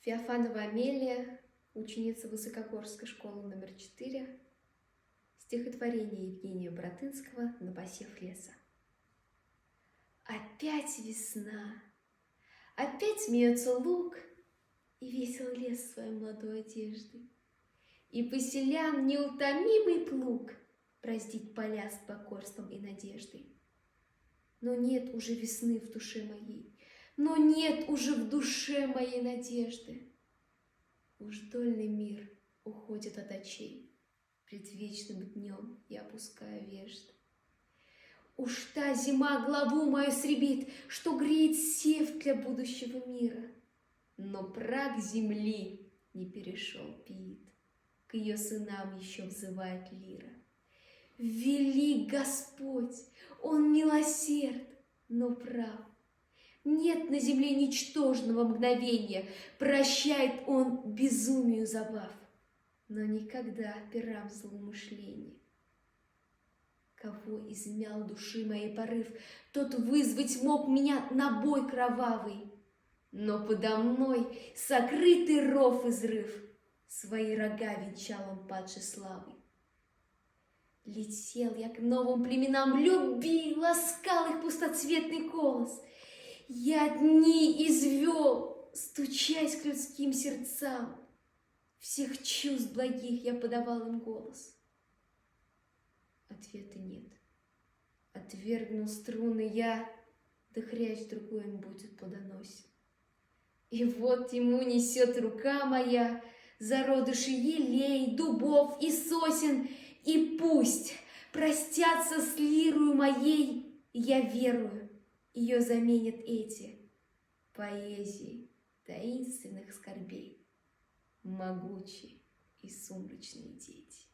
Феофанова Амелия, ученица Высокогорской школы номер 4, стихотворение Евгения Братынского «На посев леса». Опять весна, опять смеется луг, и весел лес своей молодой одеждой, и поселян неутомимый плуг браздит поля с покорством и надеждой. Но нет уже весны в душе моей, но нет уже в душе моей надежды. Уж дольный мир уходит от очей, предвечным днем я опускаю вежды. Уж та зима главу мою сребит, что греет сев для будущего мира. Но прах земли не перешел пиит, к ее сынам еще взывает лира. Велик Господь, Он милосерд, но прав. Нет на земле ничтожного мгновения, прощает Он безумию забав, но никогда перам злоумышления. Кого измял души моей порыв, тот вызвать мог меня на бой кровавый. Но подо мной сокрытый ров изрыв, свои рога венчал он падшей славой. Летел я к новым племенам, любил, ласкал их пустоцветный колос. Я дни извел, стучась к людским сердцам, всех чувств благих я подавал им голос. Ответа нет. Отвергнул струны я, да хрящ другой им будет плодоносен. И вот ему несет рука моя зародыши елей, дубов и сосен, и пусть простятся с лирою моей, я верую, ее заменят эти поэзии таинственных скорбей, могучие и сумрачные дети.